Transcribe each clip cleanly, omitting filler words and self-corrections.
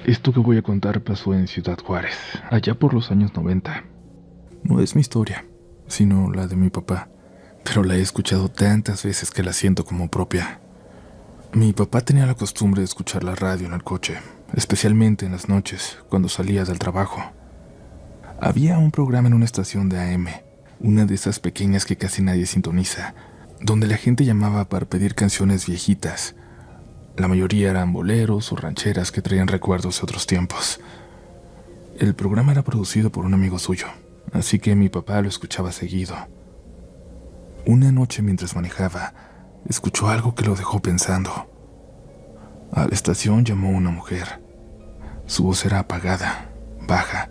Esto que voy a contar pasó en Ciudad Juárez, allá por los años 90. No es mi historia, sino la de mi papá, pero la he escuchado tantas veces que la siento como propia. Mi papá tenía la costumbre de escuchar la radio en el coche, especialmente en las noches, cuando salía del trabajo. Había un programa en una estación de AM, una de esas pequeñas que casi nadie sintoniza, donde la gente llamaba para pedir canciones viejitas. La mayoría eran boleros o rancheras que traían recuerdos de otros tiempos. El programa era producido por un amigo suyo, así que mi papá lo escuchaba seguido. Una noche mientras manejaba, escuchó algo que lo dejó pensando. A la estación llamó una mujer. Su voz era apagada, baja,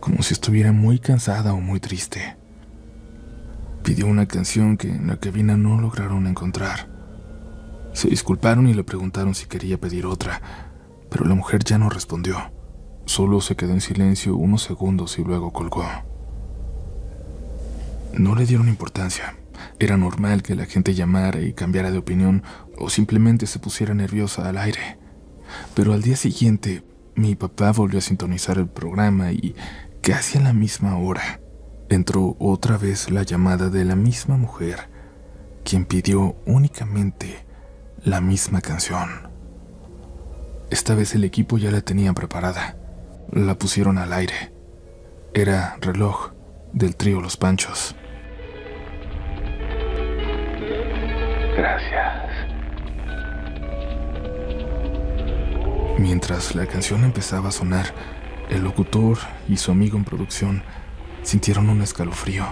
como si estuviera muy cansada o muy triste. Pidió una canción que en la cabina no lograron encontrar. Se disculparon y le preguntaron si quería pedir otra, pero la mujer ya no respondió. Solo se quedó en silencio unos segundos y luego colgó. No le dieron importancia. Era normal que la gente llamara y cambiara de opinión o simplemente se pusiera nerviosa al aire. Pero al día siguiente, mi papá volvió a sintonizar el programa y, casi a la misma hora, entró otra vez la llamada de la misma mujer, quien pidió únicamente la misma canción. Esta vez el equipo ya la tenían preparada. La pusieron al aire. Era Reloj, del trío Los Panchos. Gracias. Mientras la canción empezaba a sonar, el locutor y su amigo en producción sintieron un escalofrío.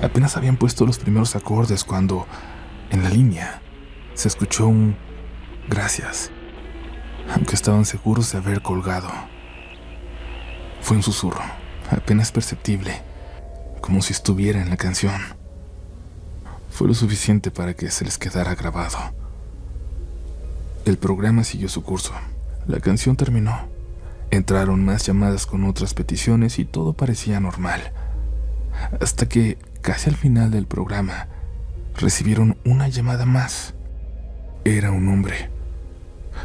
Apenas habían puesto los primeros acordes cuando, en la línea, se escuchó un gracias, aunque estaban seguros de haber colgado. Fue un susurro, apenas perceptible, como si estuviera en la canción. Fue lo suficiente para que se les quedara grabado. El programa siguió su curso. La canción terminó. Entraron más llamadas con otras peticiones y todo parecía normal. Hasta que, casi al final del programa, recibieron una llamada más. Era un hombre.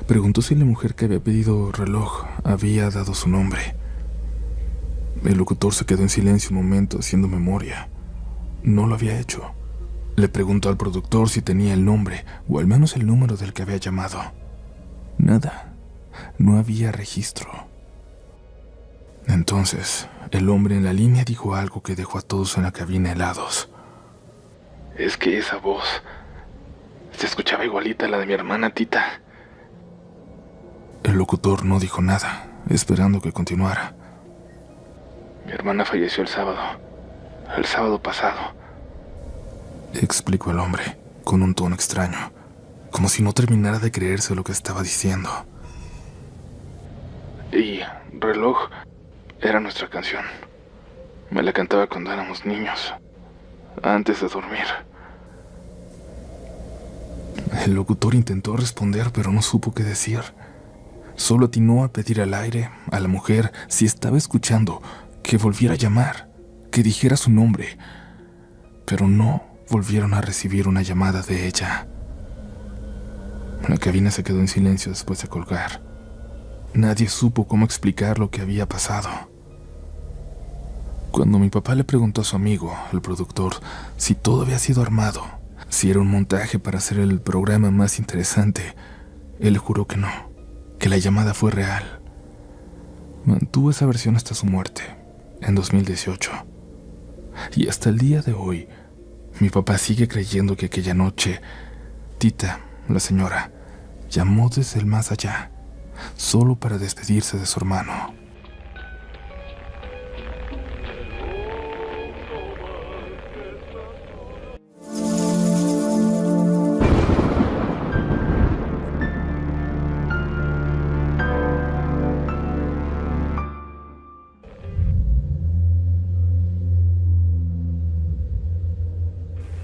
Preguntó si la mujer que había pedido Reloj había dado su nombre. El locutor se quedó en silencio un momento haciendo memoria. No lo había hecho. Le preguntó al productor si tenía el nombre o al menos el número del que había llamado. Nada. No había registro. Entonces, el hombre en la línea dijo algo que dejó a todos en la cabina helados. Es que esa voz se escuchaba igualita a la de mi hermana Tita. El locutor no dijo nada, esperando que continuara. Mi hermana falleció el sábado pasado, explicó el hombre, con un tono extraño, como si no terminara de creerse lo que estaba diciendo. Y Reloj era nuestra canción. Me la cantaba cuando éramos niños, antes de dormir. El locutor intentó responder, pero no supo qué decir. Solo atinó a pedir al aire, a la mujer, si estaba escuchando, que volviera a llamar, que dijera su nombre. Pero no volvieron a recibir una llamada de ella. La cabina se quedó en silencio después de colgar. Nadie supo cómo explicar lo que había pasado. Cuando mi papá le preguntó a su amigo, el productor, si todo había sido armado, si era un montaje para hacer el programa más interesante, él le juró que no, que la llamada fue real. Mantuvo esa versión hasta su muerte, en 2018. Y hasta el día de hoy, mi papá sigue creyendo que aquella noche, Tita, la señora, llamó desde el más allá, solo para despedirse de su hermano.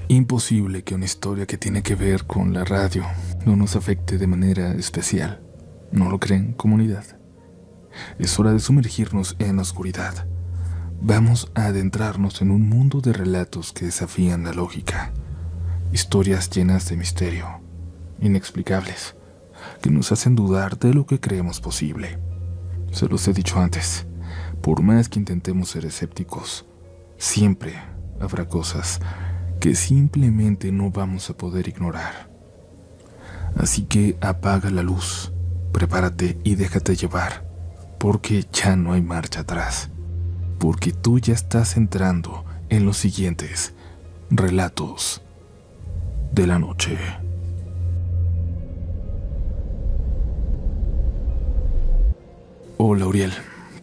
Imposible que una historia que tiene que ver con la radio no nos afecte de manera especial. ¿No lo creen, comunidad? Es hora de sumergirnos en la oscuridad. Vamos a adentrarnos en un mundo de relatos que desafían la lógica. Historias llenas de misterio, inexplicables, que nos hacen dudar de lo que creemos posible. Se los he dicho antes, por más que intentemos ser escépticos, siempre habrá cosas que simplemente no vamos a poder ignorar. Así que apaga la luz, prepárate y déjate llevar, porque ya no hay marcha atrás, porque tú ya estás entrando en los siguientes relatos de la noche. Hola, Uriel.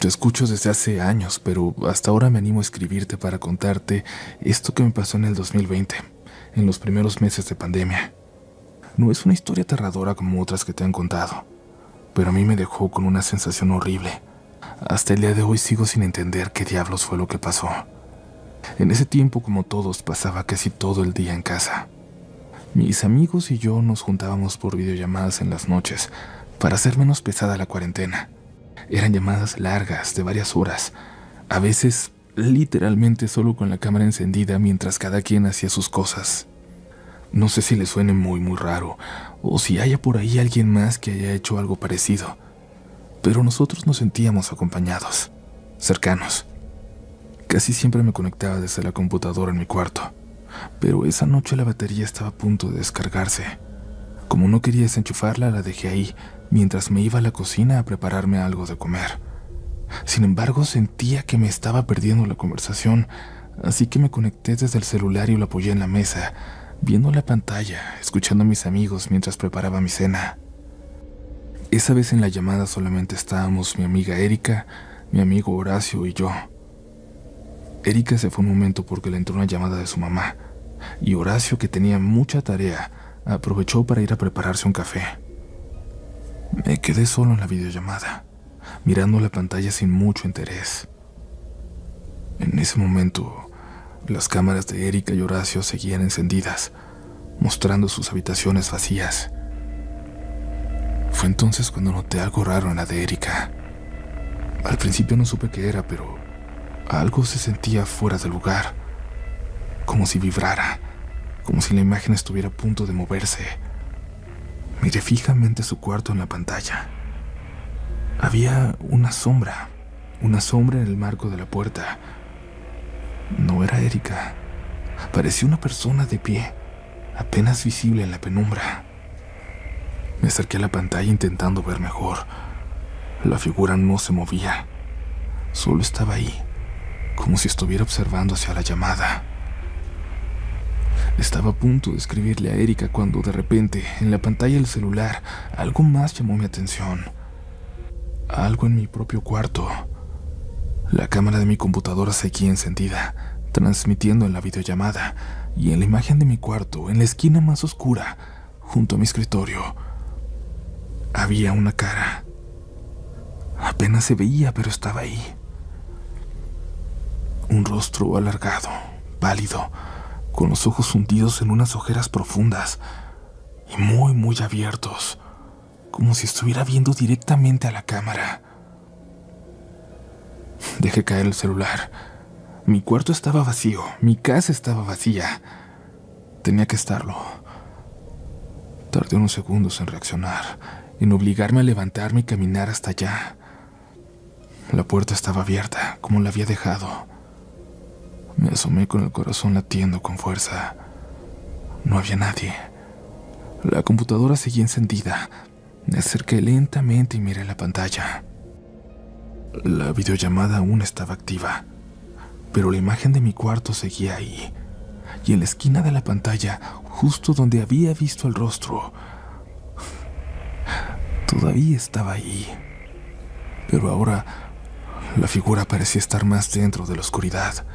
Te escucho desde hace años, pero hasta ahora me animo a escribirte para contarte esto que me pasó en el 2020, en los primeros meses de pandemia. No es una historia aterradora como otras que te han contado, pero a mí me dejó con una sensación horrible. Hasta el día de hoy sigo sin entender qué diablos fue lo que pasó. En ese tiempo, como todos, pasaba casi todo el día en casa. Mis amigos y yo nos juntábamos por videollamadas en las noches para hacer menos pesada la cuarentena. Eran llamadas largas de varias horas, a veces literalmente solo con la cámara encendida mientras cada quien hacía sus cosas. No sé si le suene muy raro o si haya por ahí alguien más que haya hecho algo parecido, pero nosotros nos sentíamos acompañados, cercanos. Casi siempre me conectaba desde la computadora en mi cuarto, pero esa noche la batería estaba a punto de descargarse. Como no quería desenchufarla, la dejé ahí mientras me iba a la cocina a prepararme algo de comer. Sin embargo, sentía que me estaba perdiendo la conversación, así que me conecté desde el celular y lo apoyé en la mesa, viendo la pantalla, escuchando a mis amigos mientras preparaba mi cena. Esa vez en la llamada solamente estábamos mi amiga Erika, mi amigo Horacio y yo. Erika se fue un momento porque le entró una llamada de su mamá, y Horacio, que tenía mucha tarea, aprovechó para ir a prepararse un café. Me quedé solo en la videollamada, mirando la pantalla sin mucho interés. En ese momento, las cámaras de Erika y Horacio seguían encendidas, mostrando sus habitaciones vacías. Fue entonces cuando noté algo raro en la de Erika. Al principio no supe qué era, pero algo se sentía fuera de lugar, como si vibrara, como si la imagen estuviera a punto de moverse. Miré fijamente su cuarto en la pantalla. Había una sombra en el marco de la puerta. No era Erika. Parecía una persona de pie, apenas visible en la penumbra. Me acerqué a la pantalla intentando ver mejor. La figura no se movía. Solo estaba ahí, como si estuviera observando hacia la llamada. Estaba a punto de escribirle a Erika cuando de repente, en la pantalla del celular, algo más llamó mi atención. Algo en mi propio cuarto. La cámara de mi computadora seguía encendida, transmitiendo en la videollamada, y en la imagen de mi cuarto, en la esquina más oscura, junto a mi escritorio, había una cara. Apenas se veía, pero estaba ahí. Un rostro alargado, pálido, con los ojos hundidos en unas ojeras profundas y muy abiertos, como si estuviera viendo directamente a la cámara. Dejé caer el celular. Mi cuarto estaba vacío, mi casa estaba vacía. Tenía que estarlo. Tardé unos segundos en reaccionar, en obligarme a levantarme y caminar hasta allá. La puerta estaba abierta, como la había dejado. Me asomé con el corazón latiendo con fuerza. No había nadie. La computadora seguía encendida. Me acerqué lentamente y miré la pantalla. La videollamada aún estaba activa, pero la imagen de mi cuarto seguía ahí. Y en la esquina de la pantalla, justo donde había visto el rostro, todavía estaba ahí. Pero ahora la figura parecía estar más dentro de la oscuridad,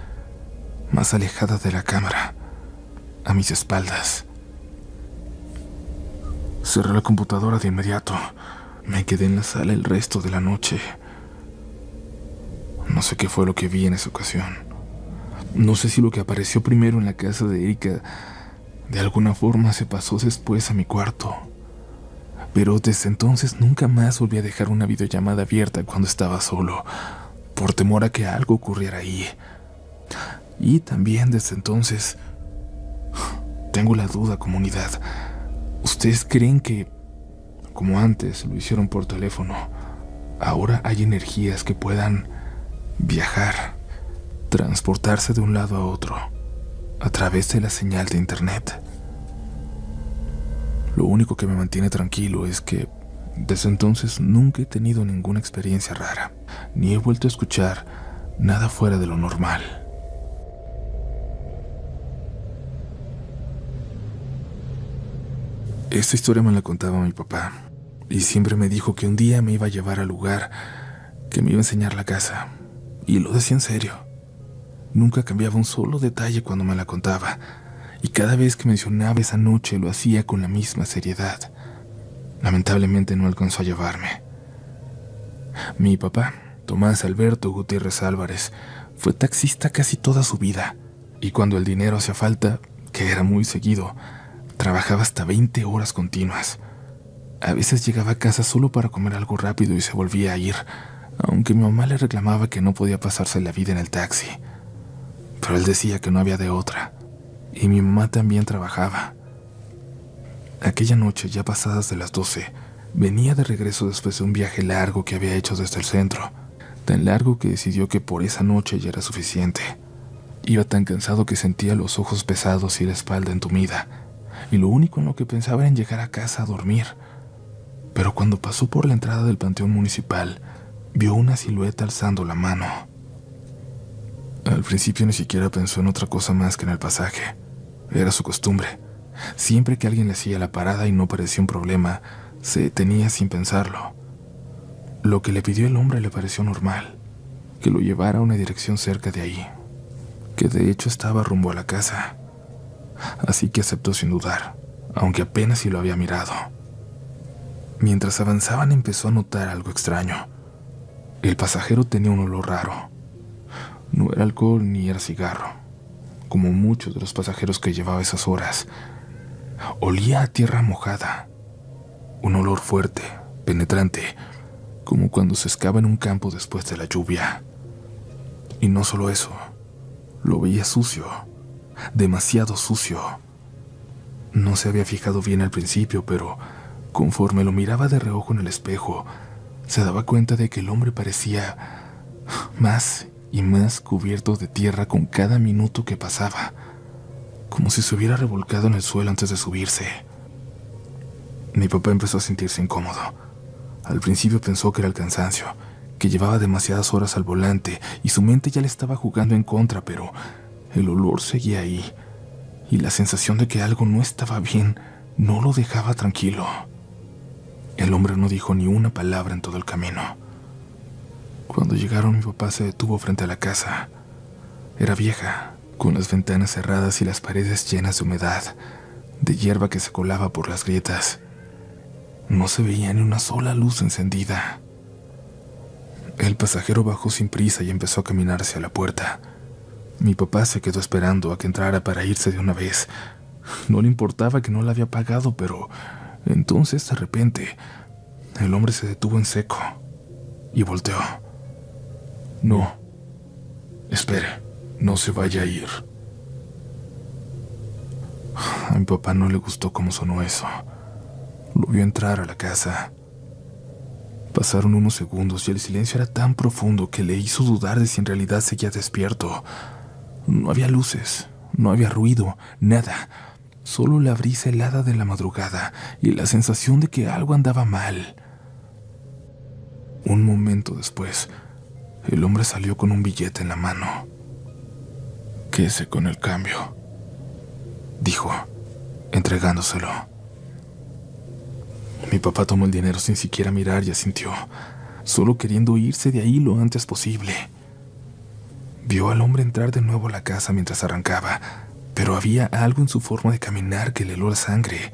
más alejada de la cámara, a mis espaldas. Cerré la computadora de inmediato. Me quedé en la sala el resto de la noche. No sé qué fue lo que vi en esa ocasión. No sé si lo que apareció primero en la casa de Erika de alguna forma se pasó después a mi cuarto. Pero desde entonces nunca más volví a dejar una videollamada abierta cuando estaba solo, por temor a que algo ocurriera ahí. Y también desde entonces tengo la duda, comunidad. ¿Ustedes creen que, como antes lo hicieron por teléfono, ahora hay energías que puedan viajar, transportarse de un lado a otro, a través de la señal de internet? Lo único que me mantiene tranquilo es que desde entonces nunca he tenido ninguna experiencia rara, ni he vuelto a escuchar nada fuera de lo normal. Esta historia me la contaba mi papá, y siempre me dijo que un día me iba a llevar al lugar, que me iba a enseñar la casa, y lo decía en serio. Nunca cambiaba un solo detalle cuando me la contaba, y cada vez que mencionaba esa noche lo hacía con la misma seriedad. Lamentablemente no alcanzó a llevarme. Mi papá, Tomás Alberto Gutiérrez Álvarez, fue taxista casi toda su vida, y cuando el dinero hacía falta, que era muy seguido, trabajaba hasta 20 horas continuas. A veces llegaba a casa solo para comer algo rápido y se volvía a ir, aunque mi mamá le reclamaba que no podía pasarse la vida en el taxi. Pero él decía que no había de otra, y mi mamá también trabajaba. Aquella noche, ya pasadas de las 12, venía de regreso después de un viaje largo que había hecho desde el centro, tan largo que decidió que por esa noche ya era suficiente. Iba tan cansado que sentía los ojos pesados y la espalda entumida, y lo único en lo que pensaba era en llegar a casa a dormir. Pero cuando pasó por la entrada del panteón municipal, vio una silueta alzando la mano. Al principio ni siquiera pensó en otra cosa más que en el pasaje. Era su costumbre. Siempre que alguien le hacía la parada y no parecía un problema, se detenía sin pensarlo. Lo que le pidió el hombre le pareció normal, que lo llevara a una dirección cerca de ahí, que de hecho estaba rumbo a la casa. Así que aceptó sin dudar, aunque apenas si lo había mirado. Mientras avanzaban empezó a notar algo extraño. El pasajero tenía un olor raro. No era alcohol ni era cigarro, como muchos de los pasajeros que llevaba esas horas. Olía a tierra mojada, un olor fuerte, penetrante, como cuando se excava en un campo después de la lluvia. Y no solo eso, lo veía sucio, demasiado sucio. No se había fijado bien al principio, pero conforme lo miraba de reojo en el espejo, se daba cuenta de que el hombre parecía más y más cubierto de tierra con cada minuto que pasaba, como si se hubiera revolcado en el suelo antes de subirse. Mi papá empezó a sentirse incómodo. Al principio pensó que era el cansancio, que llevaba demasiadas horas al volante y su mente ya le estaba jugando en contra, pero el olor seguía ahí, y la sensación de que algo no estaba bien no lo dejaba tranquilo. El hombre no dijo ni una palabra en todo el camino. Cuando llegaron, mi papá se detuvo frente a la casa. Era vieja, con las ventanas cerradas y las paredes llenas de humedad, de hierba que se colaba por las grietas. No se veía ni una sola luz encendida. El pasajero bajó sin prisa y empezó a caminar hacia la puerta. Mi papá se quedó esperando a que entrara para irse de una vez. No le importaba que no la había pagado, pero entonces, de repente, el hombre se detuvo en seco y volteó. No, espere, no se vaya a ir. A mi papá no le gustó cómo sonó eso. Lo vio entrar a la casa. Pasaron unos segundos y el silencio era tan profundo que le hizo dudar de si en realidad seguía despierto. No había luces, no había ruido, nada. Solo la brisa helada de la madrugada y la sensación de que algo andaba mal. Un momento después, el hombre salió con un billete en la mano. «Quédese con el cambio», dijo, entregándoselo. Mi papá tomó el dinero sin siquiera mirar y asintió, solo queriendo irse de ahí lo antes posible. Vio al hombre entrar de nuevo a la casa mientras arrancaba, pero había algo en su forma de caminar que le heló la sangre.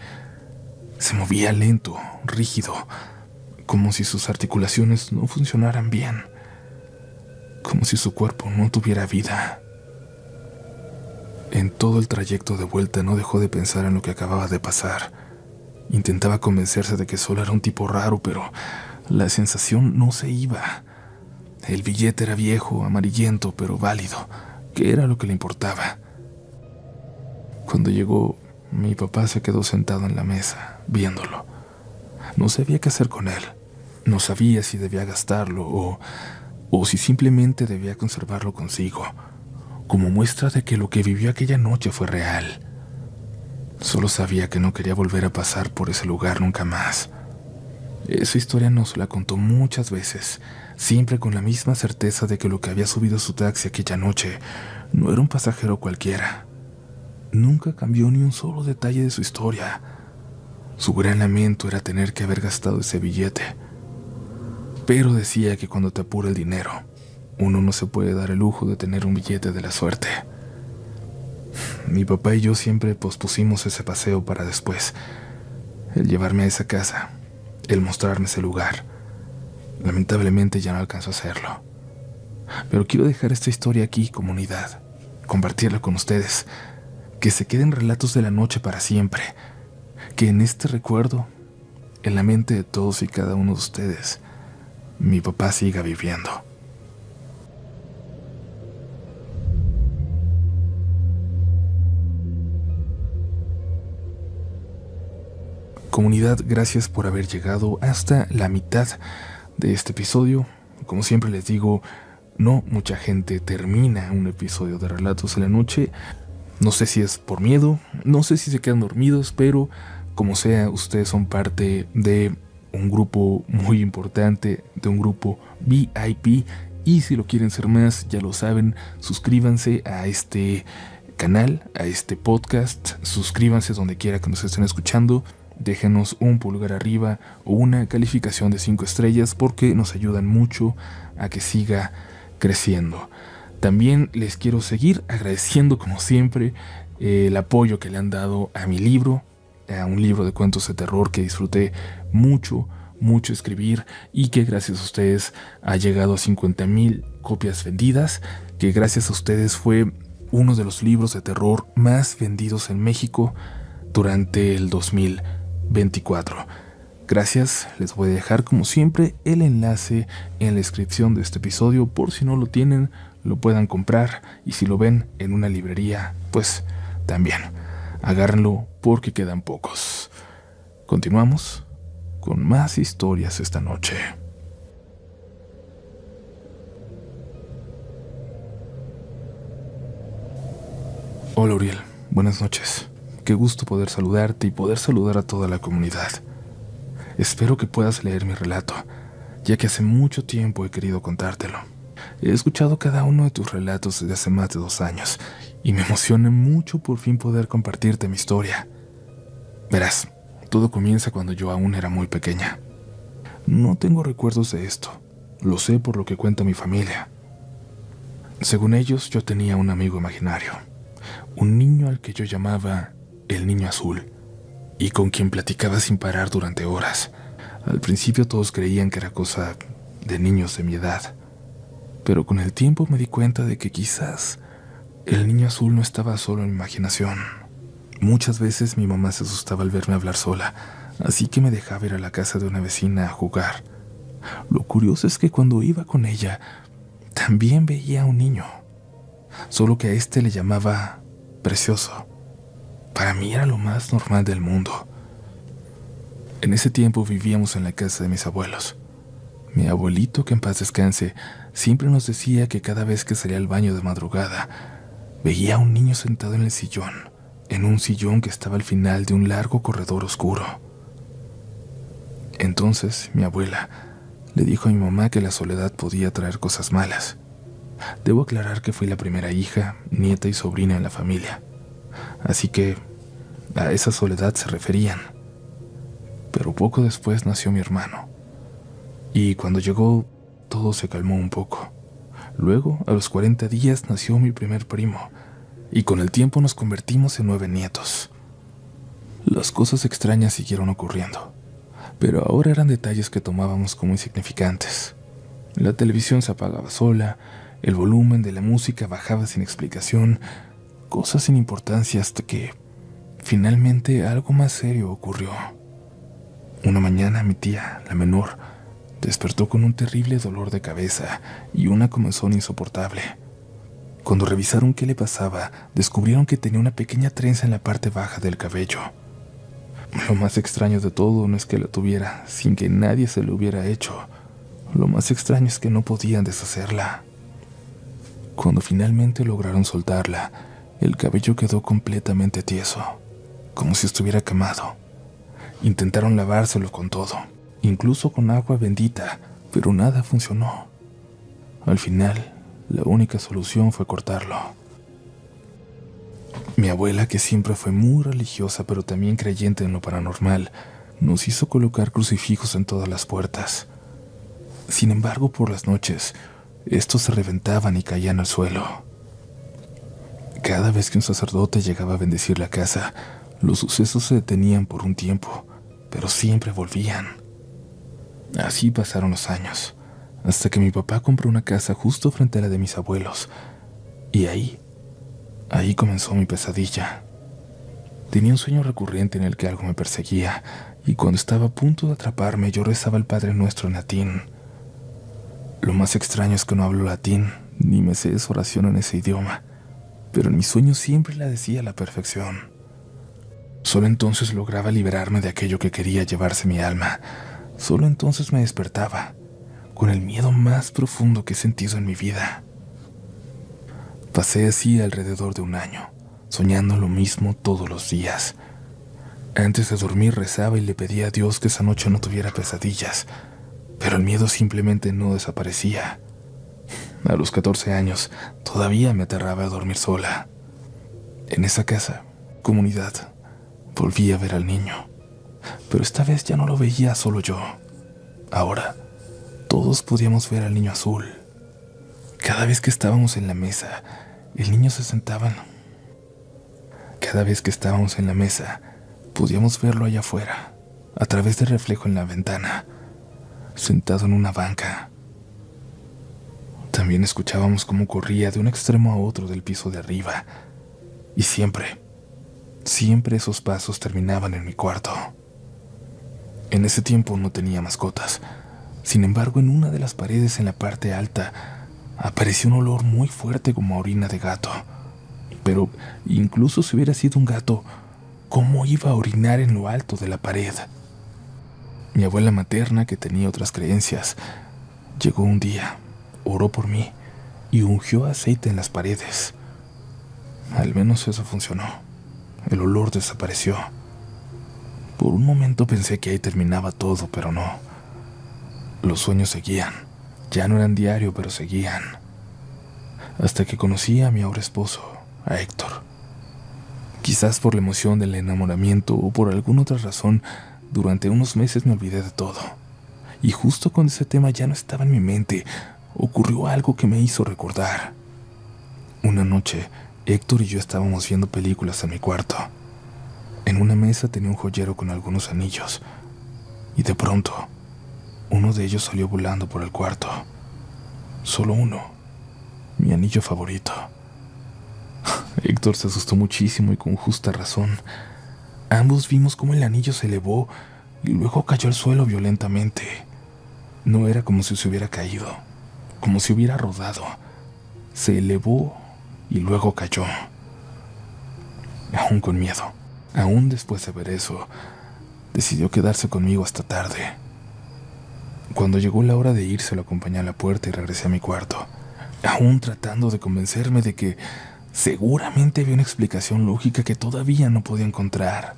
Se movía lento, rígido, como si sus articulaciones no funcionaran bien, como si su cuerpo no tuviera vida. En todo el trayecto de vuelta no dejó de pensar en lo que acababa de pasar. Intentaba convencerse de que solo era un tipo raro, pero la sensación no se iba. El billete era viejo, amarillento, pero válido, que era lo que le importaba. Cuando llegó, Mi papá se quedó sentado en la mesa, viéndolo. No sabía qué hacer con él. No sabía si debía gastarlo o si simplemente debía conservarlo consigo, como muestra de que lo que vivió aquella noche fue real. Solo sabía que no quería volver a pasar por ese lugar nunca más. Esa historia nos la contó muchas veces, siempre con la misma certeza de que lo que había subido a su taxi aquella noche no era un pasajero cualquiera. Nunca cambió ni un solo detalle de su historia. Su gran lamento era tener que haber gastado ese billete. Pero decía que cuando te apura el dinero, uno no se puede dar el lujo de tener un billete de la suerte. Mi papá y yo siempre pospusimos ese paseo para después. El llevarme a esa casa, el mostrarme ese lugar. Lamentablemente ya no alcanzó a hacerlo. Pero quiero dejar esta historia aquí, comunidad, compartirla con ustedes, que se queden relatos de la noche para siempre, que en este recuerdo, en la mente de todos y cada uno de ustedes, mi papá siga viviendo. Comunidad, gracias por haber llegado hasta la mitad de este episodio. Como siempre les digo, no mucha gente termina un episodio de Relatos de la Noche. No sé si es por miedo, no sé si se quedan dormidos, pero como sea, ustedes son parte de un grupo muy importante, de un grupo VIP, y si lo quieren ser más, ya lo saben, suscríbanse a este canal, a este podcast, suscríbanse donde quiera que nos estén escuchando, déjenos un pulgar arriba o una calificación de 5 estrellas porque nos ayudan mucho a que siga creciendo. También les quiero seguir agradeciendo como siempre el apoyo que le han dado a mi libro, a un libro de cuentos de terror que disfruté mucho escribir y que gracias a ustedes ha llegado a 50,000 copias vendidas, que gracias a ustedes fue uno de los libros de terror más vendidos en México durante el 2024. Gracias, les voy a dejar como siempre el enlace en la descripción de este episodio por si no lo tienen, lo puedan comprar y si lo ven en una librería, pues también agárrenlo porque quedan pocos. Continuamos con más historias esta noche. Hola Uriel, buenas noches. Qué gusto poder saludarte y poder saludar a toda la comunidad. Espero que puedas leer mi relato, ya que hace mucho tiempo he querido contártelo. He escuchado cada uno de tus relatos desde hace más de 2 años y me emociona mucho por fin poder compartirte mi historia. Verás, todo comienza cuando yo aún era muy pequeña. No tengo recuerdos de esto, lo sé por lo que cuenta mi familia. Según ellos, yo tenía un amigo imaginario, un niño al que yo llamaba el niño azul, y con quien platicaba sin parar durante horas. Al principio todos creían que era cosa de niños de mi edad, pero con el tiempo me di cuenta de que quizás el niño azul no estaba solo en mi imaginación. Muchas veces mi mamá se asustaba al verme hablar sola, así que me dejaba ir a la casa de una vecina a jugar. Lo curioso es que cuando iba con ella, también veía a un niño, solo que a este le llamaba Precioso. Para mí era lo más normal del mundo. En ese tiempo vivíamos en la casa de mis abuelos. Mi abuelito, que en paz descanse, siempre nos decía que cada vez que salía al baño de madrugada, veía a un niño sentado en el sillón, en un sillón que estaba al final de un largo corredor oscuro. Entonces mi abuela le dijo a mi mamá que la soledad podía traer cosas malas. Debo aclarar que fui la primera hija, nieta y sobrina en la familia, así que a esa soledad se referían. Pero poco después nació mi hermano, y cuando llegó todo se calmó un poco. Luego, a los 40 días, nació mi primer primo, y con el tiempo nos convertimos en 9 nietos. Las cosas extrañas siguieron ocurriendo, pero ahora eran detalles que tomábamos como insignificantes. La televisión se apagaba sola, el volumen de la música bajaba sin explicación, cosas sin importancia hasta que, finalmente, algo más serio ocurrió. Una mañana mi tía, la menor, despertó con un terrible dolor de cabeza y una comezón insoportable. Cuando revisaron qué le pasaba, descubrieron que tenía una pequeña trenza en la parte baja del cabello. Lo más extraño de todo no es que la tuviera sin que nadie se lo hubiera hecho. Lo más extraño es que no podían deshacerla. Cuando finalmente lograron soltarla, el cabello quedó completamente tieso, como si estuviera quemado. Intentaron lavárselo con todo, incluso con agua bendita, pero nada funcionó. Al final, la única solución fue cortarlo. Mi abuela, que siempre fue muy religiosa pero también creyente en lo paranormal, nos hizo colocar crucifijos en todas las puertas. Sin embargo, por las noches, estos se reventaban y caían al suelo. Cada vez que un sacerdote llegaba a bendecir la casa, los sucesos se detenían por un tiempo, pero siempre volvían. Así pasaron los años, hasta que mi papá compró una casa justo frente a la de mis abuelos, y ahí comenzó mi pesadilla. Tenía un sueño recurrente en el que algo me perseguía, y cuando estaba a punto de atraparme, yo rezaba el Padre Nuestro en latín. Lo más extraño es que no hablo latín, ni me sé esa oración en ese idioma, pero en mis sueños siempre la decía a la perfección. Solo entonces lograba liberarme de aquello que quería llevarse mi alma. Solo entonces me despertaba, con el miedo más profundo que he sentido en mi vida. Pasé así alrededor de un año, soñando lo mismo todos los días. Antes de dormir rezaba y le pedía a Dios que esa noche no tuviera pesadillas, pero el miedo simplemente no desaparecía. A los 14 años, todavía me aterraba a dormir sola. En esa casa, comunidad, volví a ver al niño, pero esta vez ya no lo veía solo yo. Ahora, todos podíamos ver al niño azul. Cada vez que estábamos en la mesa, el niño se sentaba. Cada vez que estábamos en la mesa, podíamos verlo allá afuera, a través del reflejo en la ventana, sentado en una banca. También escuchábamos cómo corría de un extremo a otro del piso de arriba, y siempre esos pasos terminaban en mi cuarto. En ese tiempo no tenía mascotas. Sin embargo, en una de las paredes en la parte alta apareció un olor muy fuerte como a orina de gato. Pero incluso si hubiera sido un gato, ¿cómo iba a orinar en lo alto de la pared? Mi abuela materna, que tenía otras creencias, llegó un día, oró por mí y ungió aceite en las paredes. Al menos eso funcionó. El olor desapareció. Por un momento pensé que ahí terminaba todo, pero no. Los sueños seguían. Ya no eran diario, pero seguían. Hasta que conocí a mi ahora esposo, a Héctor. Quizás por la emoción del enamoramiento o por alguna otra razón, durante unos meses me olvidé de todo. Y justo cuando ese tema ya no estaba en mi mente, ocurrió algo que me hizo recordar. Una noche, Héctor y yo estábamos viendo películas en mi cuarto. En una mesa tenía un joyero con algunos anillos, y de pronto, uno de ellos salió volando por el cuarto. Solo uno, mi anillo favorito. Héctor se asustó muchísimo y con justa razón. Ambos vimos cómo el anillo se elevó y luego cayó al suelo violentamente. No era como si se hubiera caído, como si hubiera rodado. Se elevó y luego cayó. Aún con miedo, aún después de ver eso, decidió quedarse conmigo hasta tarde. Cuando llegó la hora de irse, lo acompañé a la puerta y regresé a mi cuarto, aún tratando de convencerme de que seguramente había una explicación lógica que todavía no podía encontrar.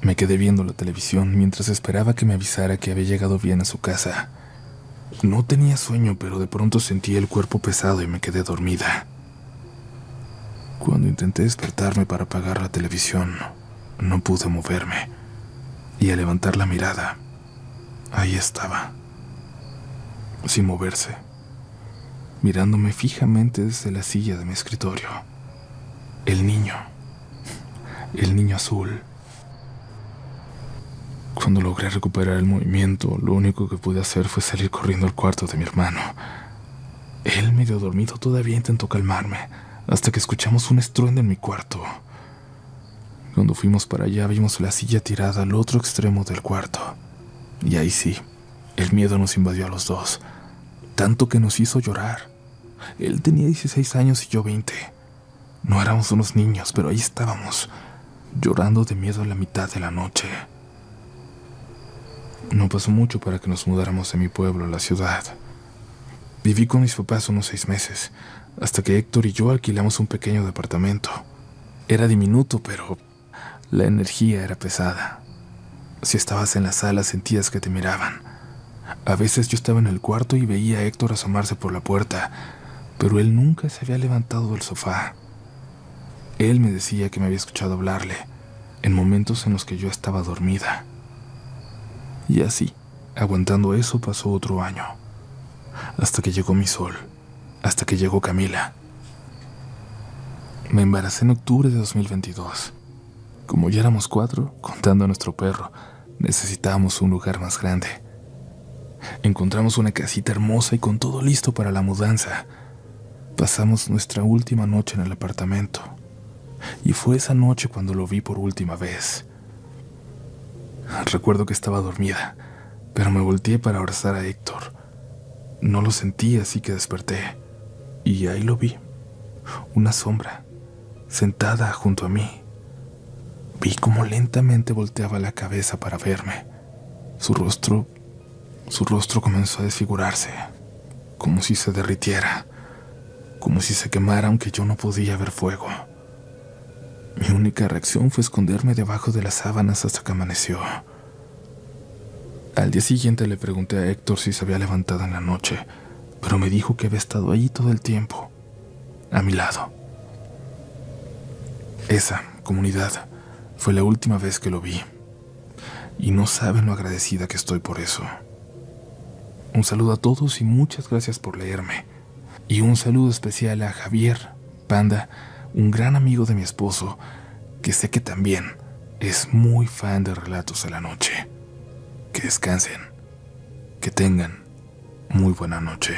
Me quedé viendo la televisión mientras esperaba que me avisara que había llegado bien a su casa. No tenía sueño, pero de pronto sentí el cuerpo pesado y me quedé dormida. Cuando intenté despertarme para apagar la televisión, no pude moverme, y al levantar la mirada, ahí estaba, sin moverse, mirándome fijamente desde la silla de mi escritorio. El niño azul. Cuando logré recuperar el movimiento, lo único que pude hacer fue salir corriendo al cuarto de mi hermano. Él, medio dormido, todavía intentó calmarme, hasta que escuchamos un estruendo en mi cuarto. Cuando fuimos para allá, vimos la silla tirada al otro extremo del cuarto. Y ahí sí, el miedo nos invadió a los dos, tanto que nos hizo llorar. Él tenía 16 años y yo 20. No éramos unos niños, pero ahí estábamos, llorando de miedo a la mitad de la noche. No pasó mucho para que nos mudáramos de mi pueblo a la ciudad. Viví con mis papás unos 6 meses, hasta que Héctor y yo alquilamos un pequeño departamento. Era diminuto, pero la energía era pesada. Si estabas en la sala sentías que te miraban. A veces yo estaba en el cuarto y veía a Héctor asomarse por la puerta, pero él nunca se había levantado del sofá. Él me decía que me había escuchado hablarle, en momentos en los que yo estaba dormida. Y así, aguantando eso, pasó otro año. Hasta que llegó mi sol, hasta que llegó Camila. Me embaracé en octubre de 2022. Como ya éramos 4, contando a nuestro perro, necesitábamos un lugar más grande. Encontramos una casita hermosa y con todo listo para la mudanza. Pasamos nuestra última noche en el apartamento. Y fue esa noche cuando lo vi por última vez. Recuerdo que estaba dormida, pero me volteé para abrazar a Héctor. No lo sentí, así que desperté. Y ahí lo vi. Una sombra, sentada junto a mí. Vi cómo lentamente volteaba la cabeza para verme. Su rostro comenzó a desfigurarse, como si se derritiera, como si se quemara aunque yo no podía ver fuego. Mi única reacción fue esconderme debajo de las sábanas hasta que amaneció. Al día siguiente le pregunté a Héctor si se había levantado en la noche, pero me dijo que había estado allí todo el tiempo, a mi lado. Esa comunidad fue la última vez que lo vi, y no saben lo agradecida que estoy por eso. Un saludo a todos y muchas gracias por leerme. Y un saludo especial a Javier, Panda, un gran amigo de mi esposo, que sé que también es muy fan de Relatos de la Noche. Que descansen, que tengan muy buena noche.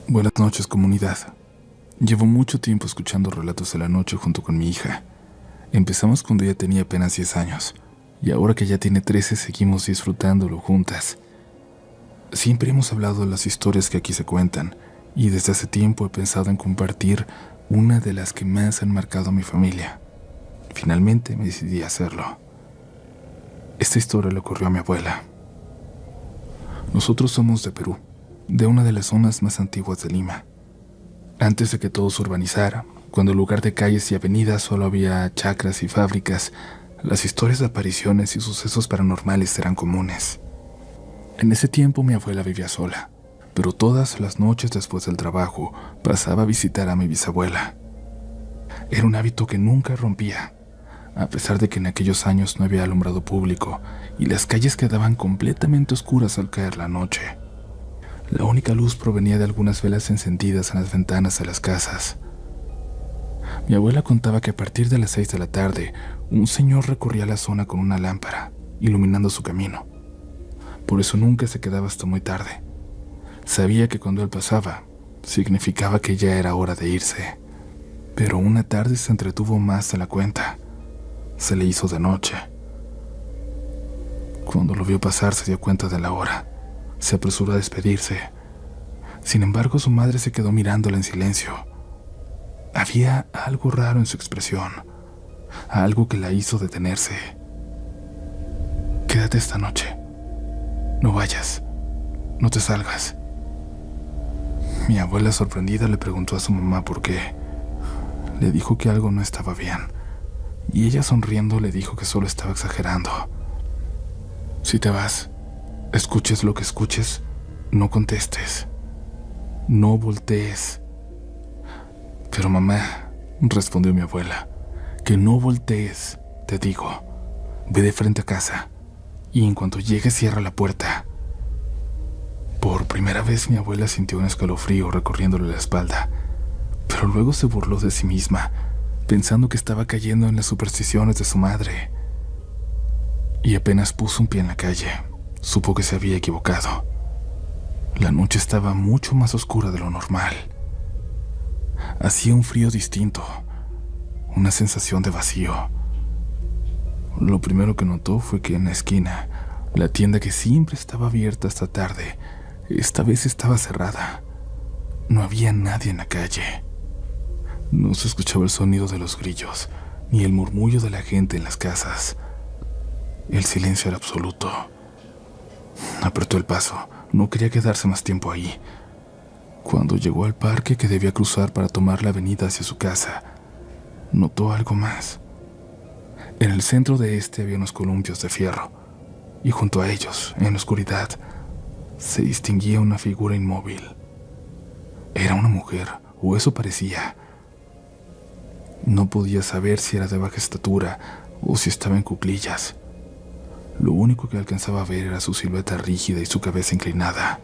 Buenas noches, comunidad. Llevo mucho tiempo escuchando Relatos de la Noche junto con mi hija. Empezamos cuando ella tenía apenas 10 años, y ahora que ya tiene 13 seguimos disfrutándolo juntas. Siempre hemos hablado de las historias que aquí se cuentan, y desde hace tiempo he pensado en compartir una de las que más han marcado a mi familia. Finalmente me decidí a hacerlo. Esta historia le ocurrió a mi abuela. Nosotros somos de Perú, de una de las zonas más antiguas de Lima. Antes de que todo se urbanizara, cuando en lugar de calles y avenidas solo había chacras y fábricas, las historias de apariciones y sucesos paranormales eran comunes. En ese tiempo mi abuela vivía sola, pero todas las noches después del trabajo pasaba a visitar a mi bisabuela. Era un hábito que nunca rompía, a pesar de que en aquellos años no había alumbrado público y las calles quedaban completamente oscuras al caer la noche. La única luz provenía de algunas velas encendidas en las ventanas de las casas. Mi abuela contaba que a partir de las 6 de la tarde, un señor recorría la zona con una lámpara, iluminando su camino. Por eso nunca se quedaba hasta muy tarde. Sabía que cuando él pasaba, significaba que ya era hora de irse. Pero una tarde se entretuvo más de la cuenta. Se le hizo de noche. Cuando lo vio pasar se dio cuenta de la hora. Se apresuró a despedirse. Sin embargo, su madre se quedó mirándola en silencio. Había algo raro en su expresión, algo que la hizo detenerse. Quédate esta noche. No vayas. No te salgas. Mi abuela, sorprendida, le preguntó a su mamá por qué. Le dijo que algo no estaba bien, y ella, sonriendo, le dijo que solo estaba exagerando. Si te vas, escuches lo que escuches, no contestes. No voltees. Pero mamá, respondió mi abuela, que no voltees, te digo. Ve de frente a casa, y en cuanto llegues cierra la puerta. Por primera vez mi abuela sintió un escalofrío recorriéndole la espalda, pero luego se burló de sí misma, pensando que estaba cayendo en las supersticiones de su madre. Y apenas puso un pie en la calle, supo que se había equivocado. La noche estaba mucho más oscura de lo normal. Hacía un frío distinto, una sensación de vacío. Lo primero que notó fue que en la esquina, La tienda que siempre estaba abierta hasta tarde, esta vez estaba cerrada. No había nadie en la calle. No se escuchaba el sonido de los grillos, ni el murmullo de la gente en las casas. El silencio era absoluto. Apretó el paso, no quería quedarse más tiempo ahí. Cuando llegó al parque que debía cruzar para tomar la avenida hacia su casa, notó algo más. En el centro de había unos columpios de fierro, y junto a ellos, en la oscuridad, se distinguía una figura inmóvil. Era una mujer, o eso parecía. No podía saber si era de baja estatura o si estaba en cuclillas. Lo único que alcanzaba a ver era su silueta rígida y su cabeza inclinada.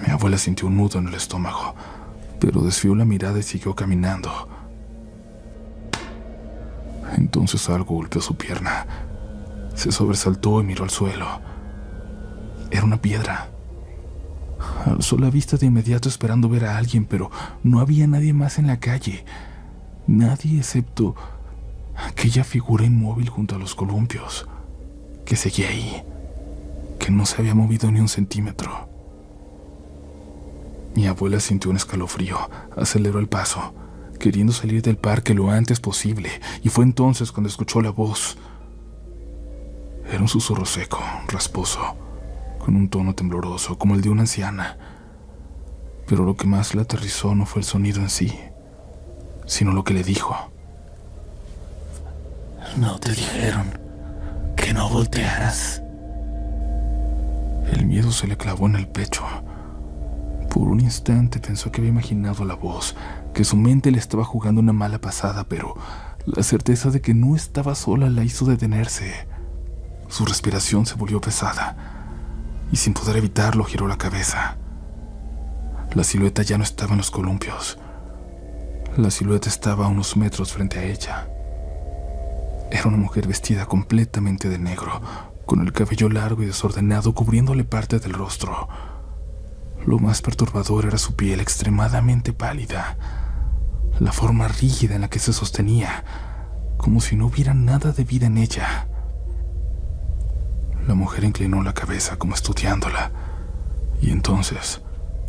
Mi abuela sintió un nudo en el estómago, pero desvió la mirada y siguió caminando. Entonces algo golpeó su pierna. Se sobresaltó y miró al suelo. Era una piedra. Alzó la vista de inmediato esperando ver a alguien, pero no había nadie más en la calle. Nadie excepto aquella figura inmóvil junto a los columpios, que seguía ahí, que no se había movido ni un centímetro. Mi abuela sintió un escalofrío, aceleró el paso, queriendo salir del parque lo antes posible, y fue entonces cuando escuchó la voz. Era un susurro seco, rasposo, con un tono tembloroso, como el de una anciana. Pero lo que más la aterrizó no fue el sonido en sí, sino lo que le dijo. ¿No te dijeron que no voltearas? El miedo se le clavó en el pecho. Por un instante pensó que había imaginado la voz, que su mente le estaba jugando una mala pasada, pero la certeza de que no estaba sola la hizo detenerse. Su respiración se volvió pesada, y sin poder evitarlo giró la cabeza. La silueta ya no estaba en los columpios. La silueta estaba a unos metros frente a ella. Era una mujer vestida completamente de negro, con el cabello largo y desordenado cubriéndole parte del rostro. Lo más perturbador era su piel extremadamente pálida, la forma rígida en la que se sostenía, como si no hubiera nada de vida en ella. La mujer inclinó la cabeza como estudiándola, y entonces,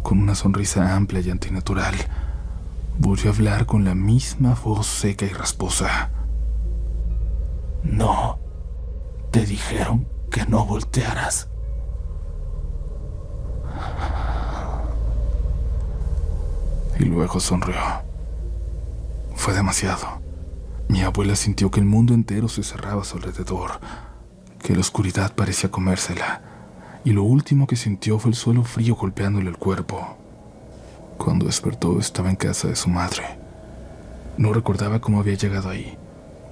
con una sonrisa amplia y antinatural, volvió a hablar con la misma voz seca y rasposa. No, te dijeron que no voltearas. Y luego sonrió. Fue demasiado. Mi abuela sintió que el mundo entero se cerraba a su alrededor, que la oscuridad parecía comérsela, y lo último que sintió fue el suelo frío golpeándole el cuerpo. Cuando despertó estaba en casa de su madre. No recordaba cómo había llegado ahí,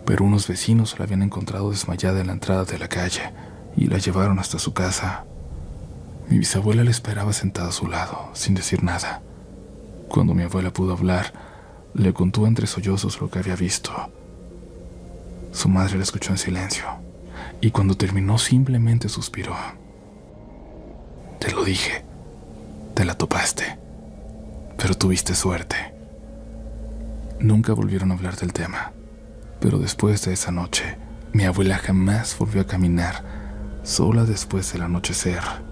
pero unos vecinos la habían encontrado desmayada en la entrada de la calle y la llevaron hasta su casa. Mi bisabuela la esperaba sentada a su lado, sin decir nada. Cuando mi abuela pudo hablar, le contó entre sollozos lo que había visto. Su madre la escuchó en silencio, y cuando terminó simplemente suspiró. Te lo dije, te la topaste, pero tuviste suerte. Nunca volvieron a hablar del tema, pero después de esa noche, mi abuela jamás volvió a caminar sola después del anochecer.